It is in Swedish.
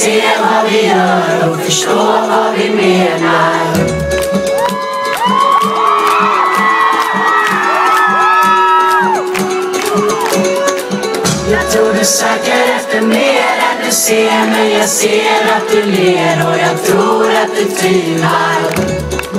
ser vad vi gör och förstår vad vi menar. Jag tror du söker efter mer än du ser, men jag ser att du ler och jag tror att du tvivlar.